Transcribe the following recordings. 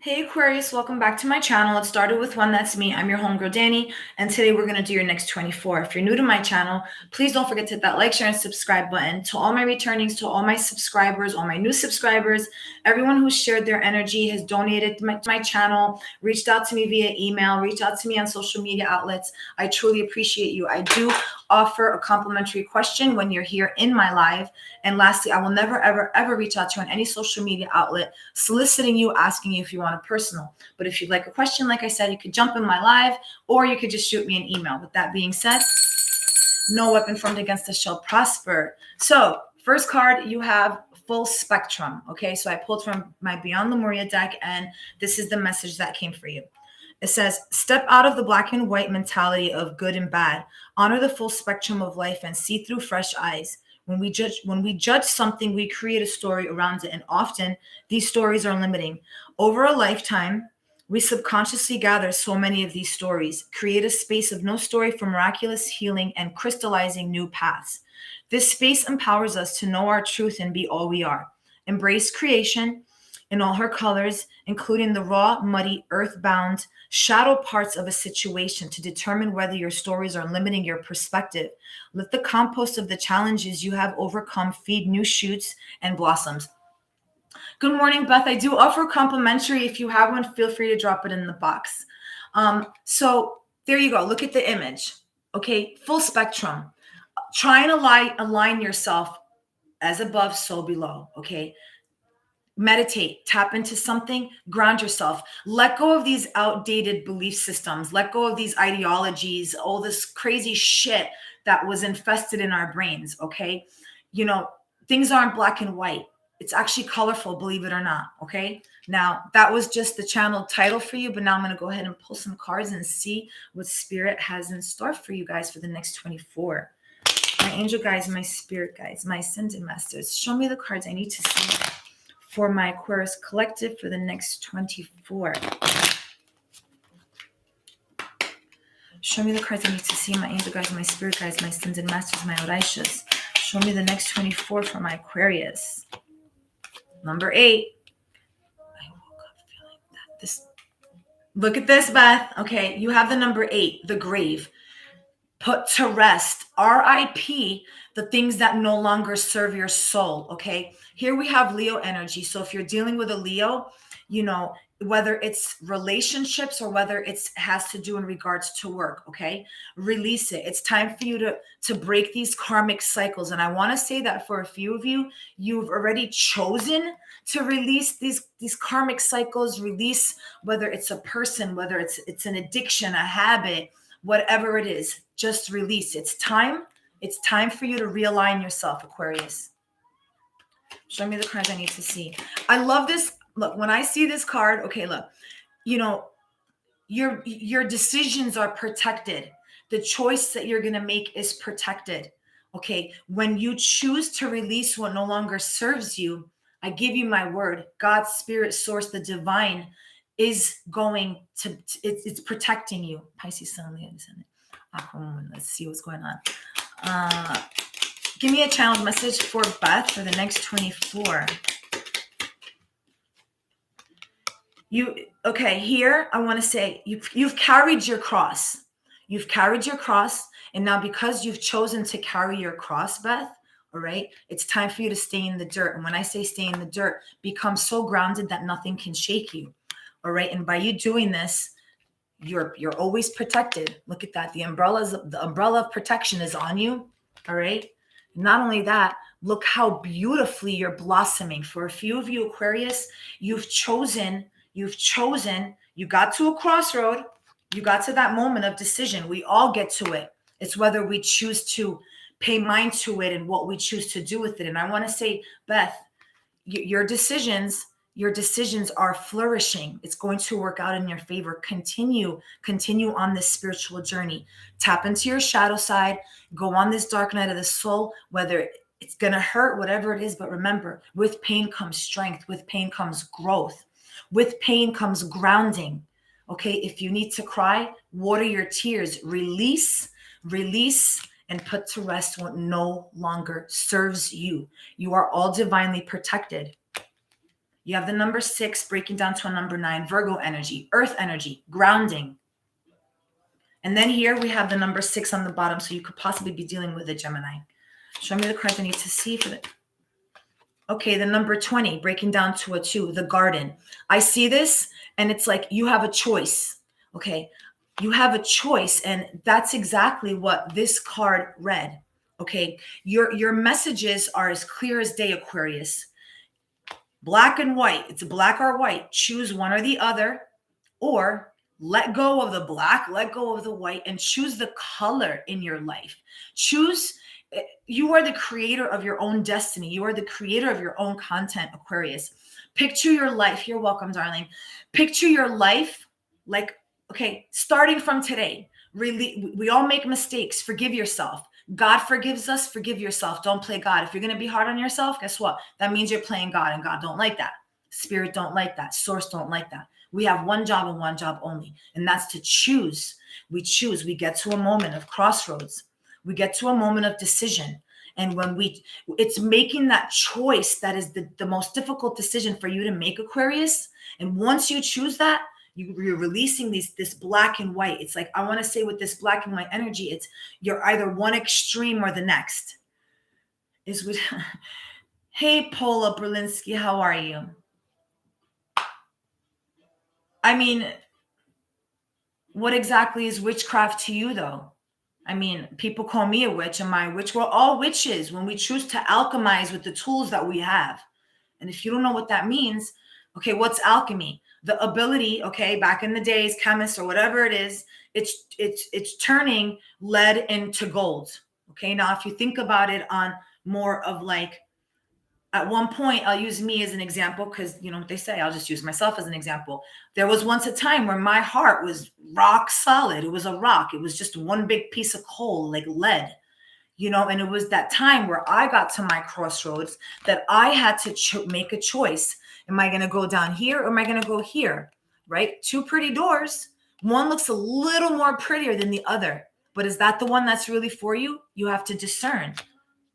Hey Aquarius, welcome back to my channel. It started with one, that's me. I'm your homegirl Danny, and today we're going to do your next 24. If you're new to my channel, please don't forget to hit that like, share, and subscribe button. To all my returnings, to all my subscribers, all my new subscribers, everyone who's shared their energy, has donated to my channel, reached out to me via email, reached out to me on social media outlets. I truly appreciate you. I do offer a complimentary question when you're here in my live. And lastly, I will never, ever, ever reach out to you on any social media outlet soliciting you, asking you if you want a personal. But if you'd like a question, like I said, you could jump in my live or you could just shoot me an email. With that being said, no weapon formed against us shall prosper. So first card, you have full spectrum. Okay, so I pulled from my Beyond Lemuria deck, and this is the message that came for you. It says, step out of the black and white mentality of good and bad. Honor the full spectrum of life and see through fresh eyes. When we judge something, we create a story around it, and often these stories are limiting. Over a lifetime, we subconsciously gather so many of these stories, create a space of no story for miraculous healing and crystallizing new paths. This space empowers us to know our truth and be all we are. Embrace creation in all her colors, including the raw, muddy, earthbound, shadow parts of a situation to determine whether your stories are limiting your perspective. Let the compost of the challenges you have overcome feed new shoots and blossoms. Good morning, Beth. I do offer complimentary. If you have one, feel free to drop it in the box. So there you go. Look at the image. Okay, full spectrum. Try and align yourself as above, so below. Okay. Meditate, tap into something, ground yourself, let go of these outdated belief systems, let go of these ideologies, all this crazy shit that was infested in our brains. Okay. Things aren't black and white. It's actually colorful, believe it or not. Okay. Now that was just the channel title for you, but now I'm going to go ahead and pull some cards and see what spirit has in store for you guys for the next 24. My angel guides, my spirit guides, my ascended masters, show me the cards I need to see for my Aquarius collective for the next 24. Show me the cards I need to see, my angel guides, my spirit guides, my ascended masters, my Orishas. Show me the next 24 for my Aquarius. Number 8. I woke up feeling that this. Look at this, Beth. Okay, you have the number 8, the grave. Put to rest, RIP, the things that no longer serve your soul. Okay, here we have Leo energy. So if you're dealing with a Leo, whether it's relationships or whether it has to do in regards to work, okay, release it. It's time for you to break these karmic cycles. And I want to say that for a few of you, you've already chosen to release these karmic cycles. Release, whether it's a person, whether it's an addiction, a habit, whatever it is, just release. It's time for you to realign yourself, Aquarius. Show me the cards I need to see. I love this. Look, when I see this card, okay, look, your decisions are protected. The choice that you're going to make is protected. Okay, when you choose to release what no longer serves you, I give you my word, God, spirit, source, the divine is going to, it's protecting you. Pisces, Sun, Leo, Descendant. Let's see what's going on. Give me a channel message for Beth for the next 24. Here I want to say you've carried your cross. You've carried your cross, and now because you've chosen to carry your cross, Beth, all right, it's time for you to stay in the dirt. And when I say stay in the dirt, become so grounded that nothing can shake you. All right. And by you doing this, you're always protected. Look at that. The umbrella of protection is on you. All right. Not only that, look how beautifully you're blossoming. For a few of you, Aquarius, you got to a crossroad. You got to that moment of decision. We all get to it. It's whether we choose to pay mind to it and what we choose to do with it. And I want to say, Beth, your decisions are flourishing. It's going to work out in your favor. Continue on this spiritual journey. Tap into your shadow side. Go on this dark night of the soul, whether it's going to hurt, whatever it is. But remember, with pain comes strength. With pain comes growth. With pain comes grounding. Okay, if you need to cry, water your tears. Release, and put to rest what no longer serves you. You are all divinely protected. You have the number 6 breaking down to a number 9, Virgo energy, earth energy, grounding. And then here we have the number 6 on the bottom. So you could possibly be dealing with a Gemini. Show me the cards I need to see for it. Okay, the number 20, breaking down to a 2, the garden. I see this and it's like you have a choice. Okay, you have a choice, and that's exactly what this card read. Okay, your messages are as clear as day, Aquarius. Black and white. It's black or white. Choose one or the other, or let go of the black, let go of the white, and choose the color in your life. Choose. You are the creator of your own destiny. You are the creator of your own content, Aquarius. Picture your life. You're welcome, darling. Picture your life like, okay, starting from today. Really, we all make mistakes. Forgive yourself. God forgives us. Forgive yourself. Don't play God. If you're going to be hard on yourself, guess what? That means you're playing God, and God don't like that. Spirit don't like that. Source don't like that. We have one job and one job only, and that's to choose. We choose. We get to a moment of crossroads. We get to a moment of decision. And when it's making that choice that is the most difficult decision for you to make, Aquarius. And once you choose that, you're releasing this black and white. It's like, I want to say with this black and white energy, it's you're either one extreme or the next. Is with Hey, Paula Berlinski, how are you? I mean, what exactly is witchcraft to you, though? I mean, people call me a witch. Am I a witch? We're all witches when we choose to alchemize with the tools that we have. And if you don't know what that means, okay, what's alchemy? The ability, okay, back in the days, chemists or whatever it is, it's turning lead into gold. Okay, now if you think about it on more of like, at one point, I'll use me as an example because you know what they say, I'll just use myself as an example. There was once a time where my heart was rock solid. It was a rock. It was just one big piece of coal, like lead, you know, and it was that time where I got to my crossroads that I had to make a choice. Am I going to go down here or am I going to go here? Right? Two pretty doors. One looks a little more prettier than the other, but is that the one that's really for you? You have to discern,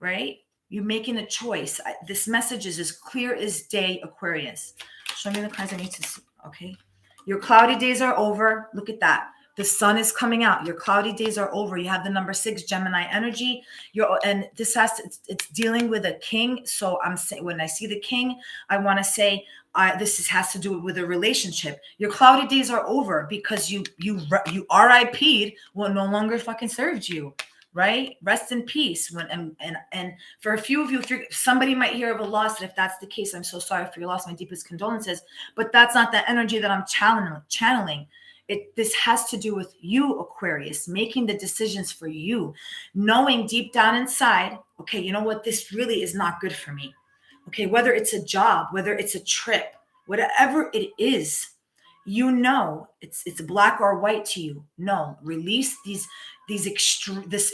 right? You're making a choice. This message is as clear as day, Aquarius. Show me the cards I need to see. Okay. Your cloudy days are over. Look at that. The sun is coming out. Your cloudy days are over. You have the number 6 Gemini energy. And this it's dealing with a king. So I'm saying, when I see the king, I want to say has to do with a relationship. Your cloudy days are over because you RIP'd what no longer fucking served you. Right? Rest in peace. And for a few of you, if somebody might hear of a loss, and if that's the case, I'm so sorry for your loss. My deepest condolences. But that's not the energy that I'm channeling. This has to do with you, Aquarius, making the decisions for you, knowing deep down inside, okay, you know what? This really is not good for me. Okay, whether it's a job, whether it's a trip, whatever it is, you know, it's black or white to you. No, release this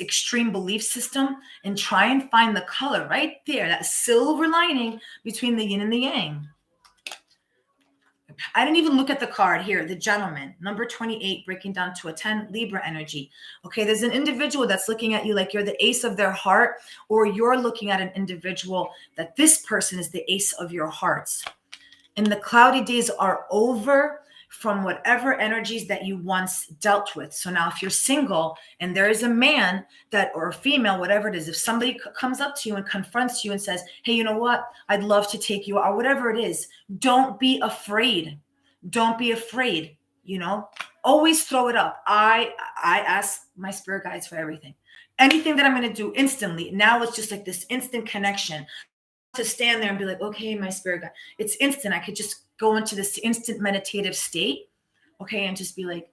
extreme belief system and try and find the color right there, that silver lining between the yin and the yang. I didn't even look at the card here. The gentleman, number 28, breaking down to a 10, Libra energy. Okay, there's an individual that's looking at you like you're the ace of their heart, or you're looking at an individual that this person is the ace of your hearts. And the cloudy days are over from whatever energies that you once dealt with. So now if you're single and there is a man that, or a female, whatever it is, if somebody comes up to you and confronts you and says, hey, you know what? I'd love to take you out, whatever it is. Don't be afraid. Don't be afraid. You know, always throw it up. I ask my spirit guides for everything. Anything that I'm going to do instantly. Now it's just like this instant connection. To stand there and be like, okay, my spirit guide. It's instant. I could just go into this instant meditative state, okay, and just be like,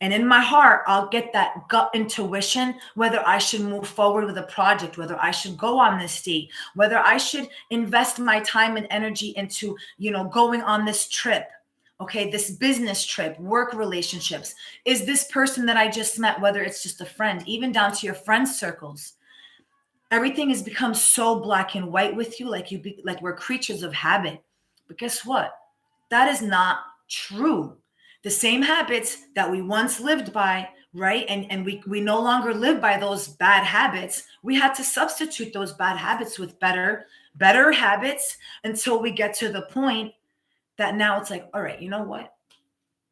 and in my heart, I'll get that gut intuition, whether I should move forward with a project, whether I should go on this date, whether I should invest my time and energy into, you know, going on this trip, okay, this business trip, work relationships. Is this person that I just met, whether it's just a friend, even down to your friend circles, everything has become so black and white with you, like like we're creatures of habit. But guess what? That is not true. The same habits that we once lived by, right? And we no longer live by those bad habits. We had to substitute those bad habits with better habits until we get to the point that now it's like, all right, you know what?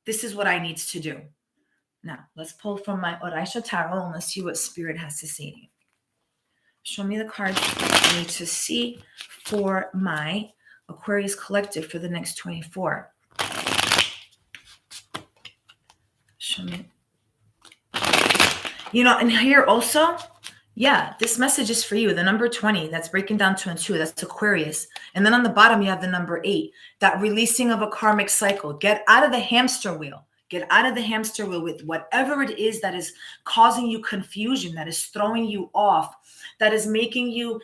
This is what I need to do. Now, let's pull from my Oraisha Tarot and let's see what Spirit has to say to you. Show me the cards I need to see for my Aquarius collective for the next 24. Show me. And here also, yeah, this message is for you. The number 20, that's breaking down 2 and 2, that's Aquarius. And then on the bottom, you have the number 8, that releasing of a karmic cycle. Get out of the hamster wheel. Get out of the hamster wheel with whatever it is that is causing you confusion, that is throwing you off, that is making you,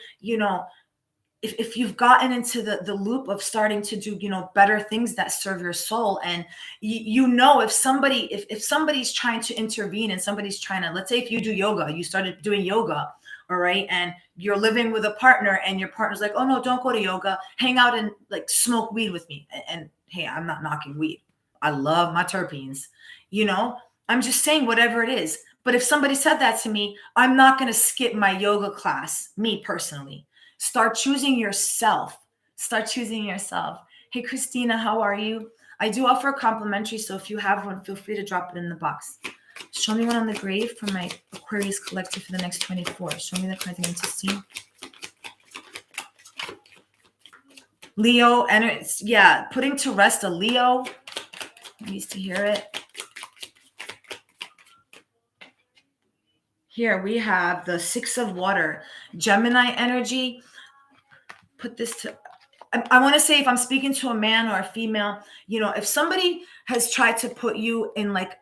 if you've gotten into the loop of starting to do, better things that serve your soul. And if somebody's trying to intervene and somebody's trying to, let's say if you do yoga, you started doing yoga, all right, and you're living with a partner and your partner's like, oh no, don't go to yoga, hang out and like smoke weed with me. And hey, I'm not knocking weed. I love my terpenes, I'm just saying whatever it is. But if somebody said that to me, I'm not going to skip my yoga class, me personally. Start choosing yourself. Start choosing yourself. Hey, Christina, how are you? I do offer a complimentary, so if you have one, feel free to drop it in the box. Show me one on the grave for my Aquarius collective for the next 24. Show me the cards I need to see. Leo, and it's, yeah, putting to rest a Leo. Needs to hear it. Here we have the 6 of water, Gemini energy. Put this to, I want to say if I'm speaking to a man or a female, if somebody has tried to put you in like,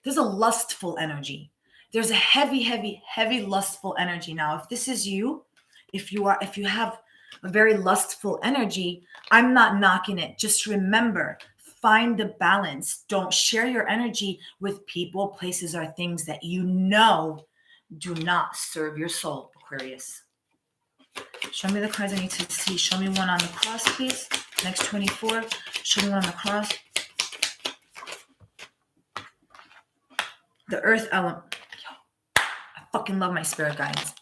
there's a lustful energy. There's a heavy, heavy, heavy lustful energy. Now, if this is you, if you have a very lustful energy, I'm not knocking it. Just remember, find the balance. Don't share your energy with people, places, or things that do not serve your soul, Aquarius. Show me the cards I need to see. Show me one on the cross, please. Next 24. Show me one on the cross. The earth element. I fucking love my spirit guides.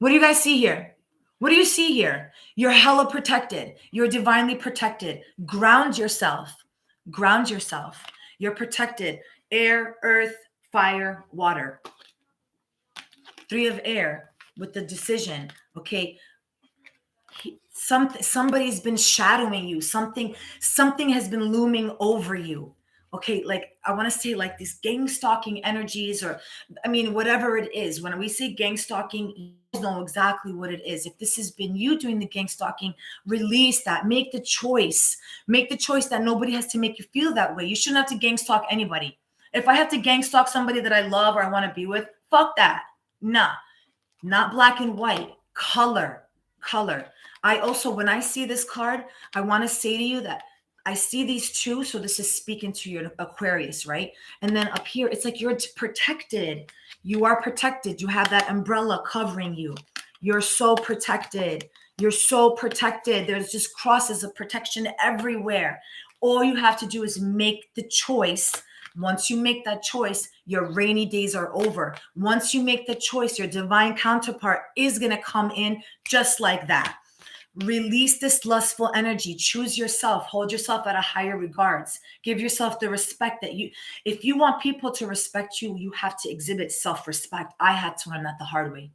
What do you guys see here? What do you see here? You're hella protected. You're divinely protected. Ground yourself. Ground yourself. You're protected. Air, earth, fire, water. 3 of air with the decision. Okay. Somebody's been shadowing you. Something has been looming over you. Okay, like I want to say like these gang stalking energies, or whatever it is. When we say gang stalking, you know exactly what it is. If this has been you doing the gang stalking, release that. Make the choice. Make the choice that nobody has to make you feel that way. You shouldn't have to gang stalk anybody. If I have to gang stalk somebody that I love or I want to be with, fuck that. Nah, not black and white. Color. I also, when I see this card, I want to say to you that I see these 2. So this is speaking to your Aquarius, right? And then up here, it's like you're protected. You are protected. You have that umbrella covering you. You're so protected. You're so protected. There's just crosses of protection everywhere. All you have to do is make the choice. Once you make that choice, your rainy days are over. Once you make the choice, your divine counterpart is going to come in just like that. Release this lustful energy. Choose yourself. Hold yourself at a higher regards. Give yourself the respect that if you want people to respect you, you have to exhibit self-respect. I had to learn that the hard way.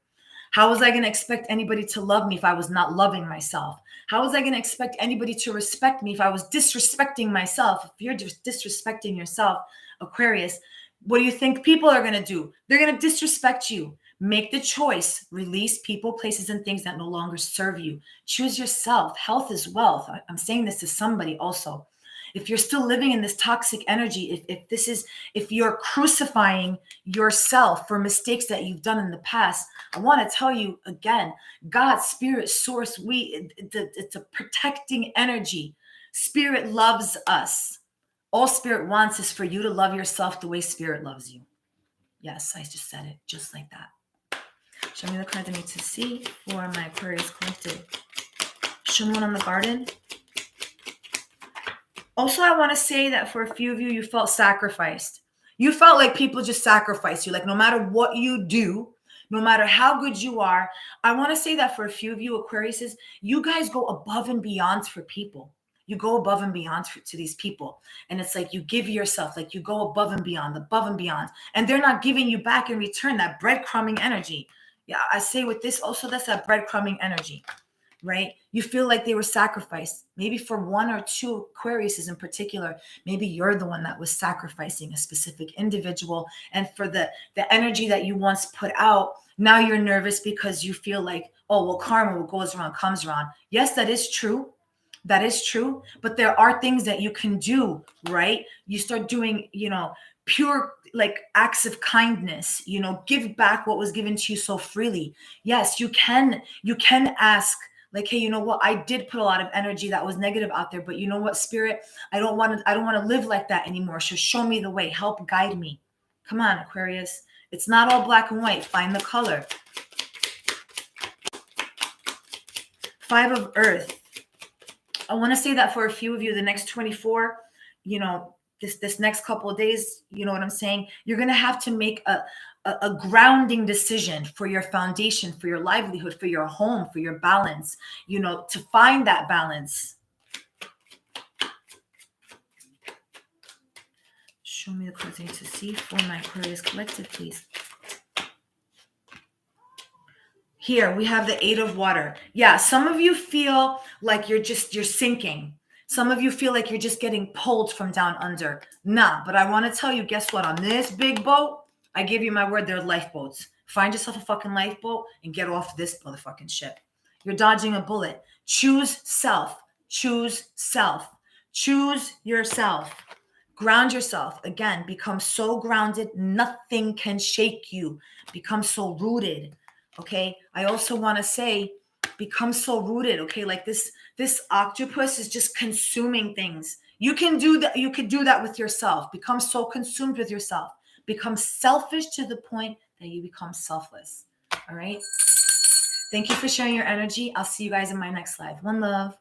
How was I going to expect anybody to love me if I was not loving myself? How was I going to expect anybody to respect me if I was disrespecting myself? If you're just disrespecting yourself, Aquarius, what do you think people are going to do? They're going to disrespect you. Make the choice. Release people, places, and things that no longer serve you. Choose yourself. Health is wealth. I'm saying this to somebody also. If you're still living in this toxic energy, if you're crucifying yourself for mistakes that you've done in the past, I want to tell you again, God, Spirit, Source, it's a protecting energy. Spirit loves us. All Spirit wants is for you to love yourself the way Spirit loves you. Yes, I just said it just like that. Show me the cards I need to see for my Aquarius collective. Show me one on the garden. Also, I want to say that for a few of you, you felt sacrificed. You felt like people just sacrifice you. Like no matter what you do, no matter how good you are, I want to say that for a few of you Aquariuses, you guys go above and beyond for people. You go above and beyond to these people. And it's like you give yourself, like you go above and beyond. And they're not giving you back in return that breadcrumbing energy. Yeah, I say with this also, that's that breadcrumbing energy, right? You feel like they were sacrificed. Maybe for one or two Aquariuses in particular, maybe you're the one that was sacrificing a specific individual. And for the energy that you once put out, now you're nervous because you feel like, oh, well, karma, what goes around comes around. Yes, that is true. That is true. But there are things that you can do, right? You start doing, pure like acts of kindness, give back what was given to you so freely. Yes, you can ask, like, hey, you know what, I did put a lot of energy that was negative out there, but you know what, spirit, I don't want to live like that anymore, so show me the way, help guide me. Come on, Aquarius, it's not all black and white. Find the color. Five of Earth. I want to say that for a few of you, the next 24, this next couple of days, you know what I'm saying? You're going to have to make a grounding decision for your foundation, for your livelihood, for your home, for your balance, to find that balance. Show me the cards I need to see for my Aquarius collective, please. Here we have the Eight of Water. Yeah, some of you feel like you're sinking. Some of you feel like you're just getting pulled from down under. Nah, but I want to tell you, guess what? On this big boat, I give you my word, there are lifeboats. Find yourself a fucking lifeboat and get off this motherfucking ship. You're dodging a bullet. Choose self. Choose self. Choose yourself. Ground yourself. Again, become so grounded, nothing can shake you. Become so rooted. Okay. I also want to say, become so rooted. Okay. Like this octopus is just consuming things. You can do that. You could do that with yourself. Become so consumed with yourself. Become selfish to the point that you become selfless. All right. Thank you for sharing your energy. I'll see you guys in my next live. One love.